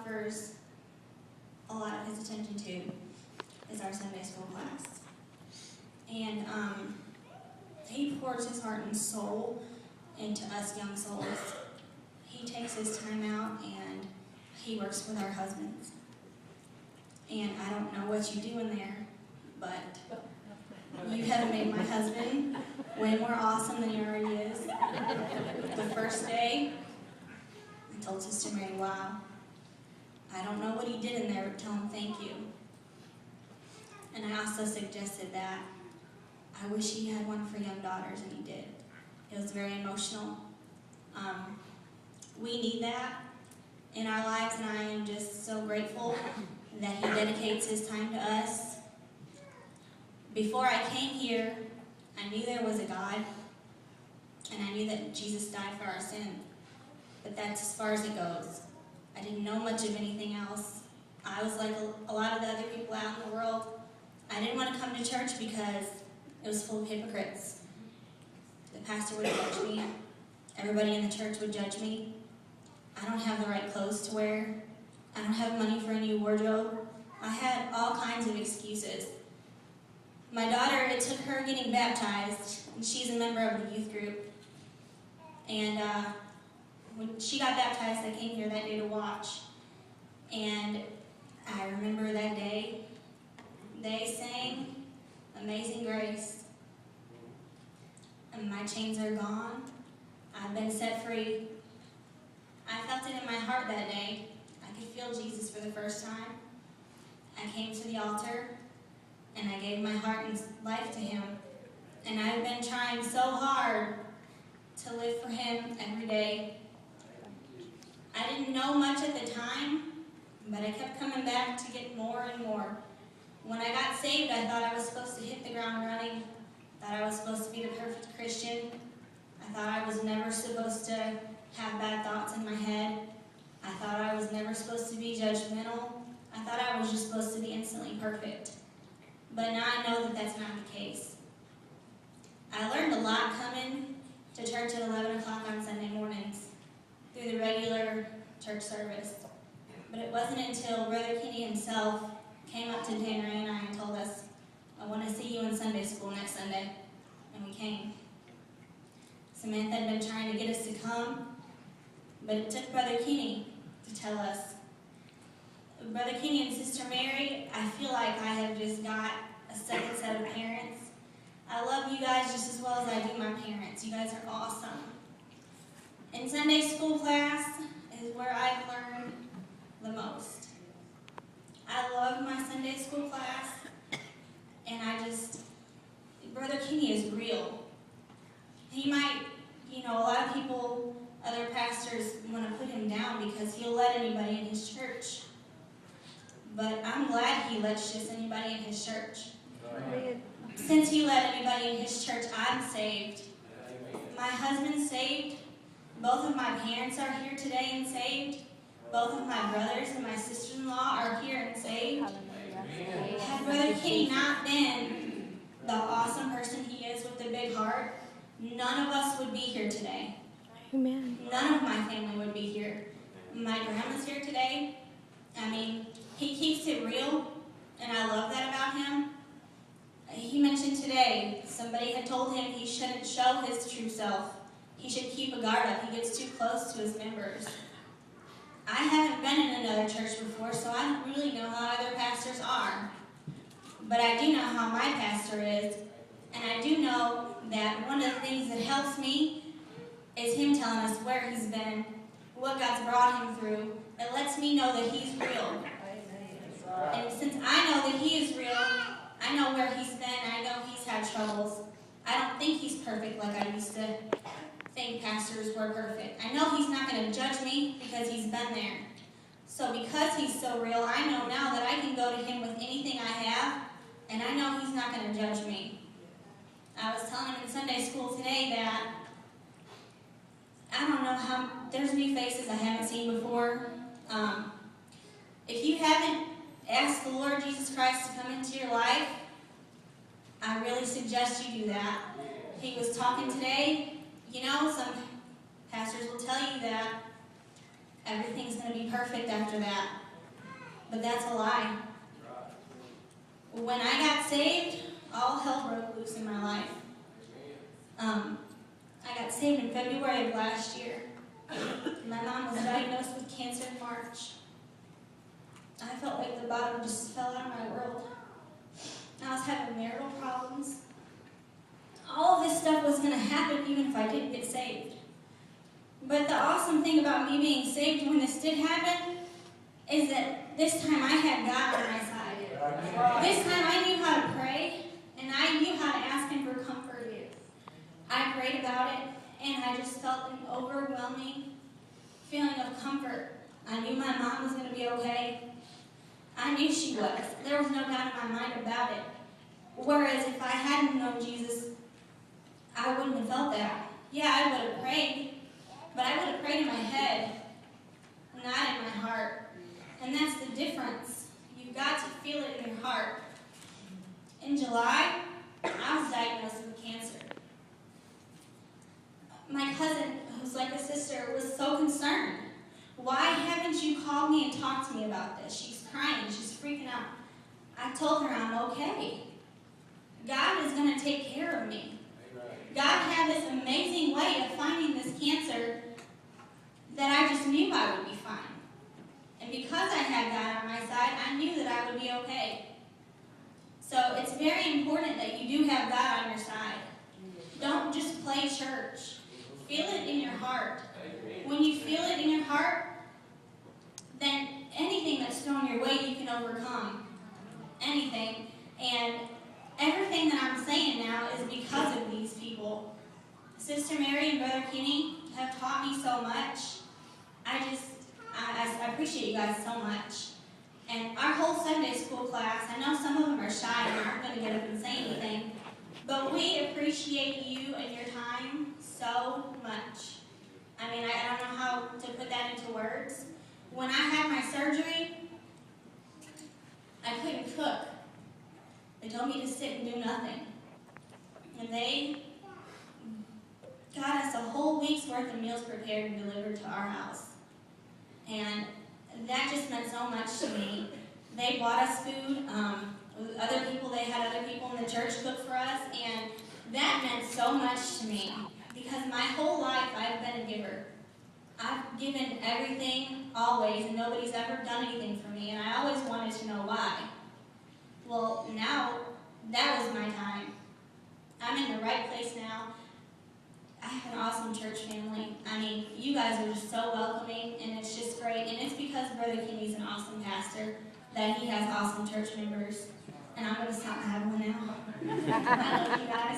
offers a lot of his attention to is our Sunday school class. And he pours his heart and soul into us young souls. He takes his time out and he works with our husbands. And I don't know what you do in there, but you have made my husband way more awesome than he already is. The first day, I told Sister Mary, wow, I don't know what he did in there, but tell him thank you. And I also suggested that I wish he had one for young daughters, and he did. It was very emotional. We need that in our lives, and I am just so grateful that he dedicates his time to us. Before I came here, I knew there was a God, and I knew that Jesus died for our sin. But that's as far as it goes. I didn't know much of anything else. I was like a lot of the other people out in the world. I didn't want to come to church because it was full of hypocrites. The pastor would judge me. Everybody in the church would judge me. I don't have the right clothes to wear. I don't have money for a new wardrobe. I had all kinds of excuses. My daughter, it took her getting baptized, and she's a member of the youth group. And when she got baptized, I came here that day to watch. And I remember that day, they sang Amazing Grace. And my chains are gone. I've been set free. I felt it in my heart that day. I could feel Jesus for the first time. I came to the altar, and I gave my heart and life to him. And I've been trying so hard to live for him every day. I didn't know much at the time, but I kept coming back to get more and more. When I got saved, I thought I was supposed to hit the ground running. I thought I was supposed to be the perfect Christian. I thought I was never supposed to have bad thoughts in my head. I thought I was never supposed to be judgmental. I thought I was just supposed to be instantly perfect. But now I know that that's not the case. I learned a lot coming to church at 11 o'clock on Sunday mornings through the regular church service. But it wasn't until Brother Kenny himself came up to Tanner and I and told us, I want to see you in Sunday school next Sunday. And we came. Samantha had been trying to get us to come, but it took Brother Kenny to tell us. Brother Kenny and Sister Mary, I feel like I have just got a second set of parents. I love you guys just as well as I do my parents. You guys are awesome. In Sunday school class is where I've learned the most. I love my Sunday school class, and Brother Kenny is real. He might, a lot of people, other pastors want to put him down because he'll let anybody in his church. But I'm glad he lets just anybody in his church. Since he let anybody in his church, I'm saved. My husband's saved. Both of my parents are here today and saved. Both of my brothers and my sister-in-law are here and saved. Had Brother Kenny not been the awesome person he is with the big heart, none of us would be here today. Amen. None of my family would be here. My grandma's here today. He keeps it real, and I love that about him. He mentioned today, somebody had told him he shouldn't show his true self. He should keep a guard up. He gets too close to his members. I haven't been in another church before, so I don't really know how other pastors are. But I do know how my pastor is, and I do know that one of the things that helps me is him telling us where he's been, what God's brought him through. It lets me know that he's real. And since I know that he is real, I know where he's been, I know he's had troubles. I don't think he's perfect like I used to think pastors were perfect. I know he's not going to judge me because he's been there. So because he's so real, I know now that I can go to him with anything I have, and I know he's not going to judge me. I was telling him in Sunday school today that I don't know how, there's new faces I haven't seen before. If you haven't asked the Lord Jesus Christ to come into your life, I really suggest you do that. He was talking today, some pastors will tell you that everything's going to be perfect after that. But that's a lie. When I got saved, all hell broke loose in my life. I got saved in February of last year. My mom was diagnosed with cancer in March. I felt like the bottom just fell out of my world. I was having marital problems. All of this stuff was going to happen even if I didn't get saved. But the awesome thing about me being saved when this did happen is that this time I had God on my side. This time I knew how to pray, and I knew how to ask Him for comfort. I prayed about it, and I just felt an overwhelming feeling of comfort. I knew my mom was going to be okay. I knew she was. There was no doubt in my mind about it. Whereas if I hadn't known Jesus, I wouldn't have felt that. Yeah, I would have prayed, but I would have prayed in my head, not in my heart. And that's the difference. You've got to feel it in your heart. In July, I was diagnosed with cancer. My cousin, who's like a sister, was so concerned. Why haven't you called me and talked to me about this? She's crying. She's freaking out. I told her I'm okay. God is going to take care of me. God had this amazing way of finding this cancer that I just knew I would be fine. And because I had God on my side, I knew that I would be okay. So it's very important that you do have God on your side. Don't just play church. Feel it in your heart. When you feel it in your heart, then anything that's thrown your way, you can overcome. Anything. And everything that I'm saying now is because of these people. Sister Mary and Brother Kenny have taught me so much. I appreciate you guys so much. And our whole Sunday school class, I know some of them are shy and aren't going to get up and say anything, but we appreciate you and your time so much. I mean, I don't know how to put that into words. When I had my surgery, I couldn't cook. They told me to sit and do nothing. And they got us a whole week's worth of meals prepared and delivered to our house. And that just meant so much to me. They bought us food. They had other people in the church cook for us. And that meant so much to me. Because my whole life I've been a giver. I've given everything, always, and nobody's ever done anything for me. And I always wanted to know why. Well, now, that was my time. I'm in the right place now. I have an awesome church family. I mean, you guys are just so welcoming, and it's just great. And it's because Brother Kenny's an awesome pastor that he has awesome church members. And I'm going to stop having one now. I love you guys.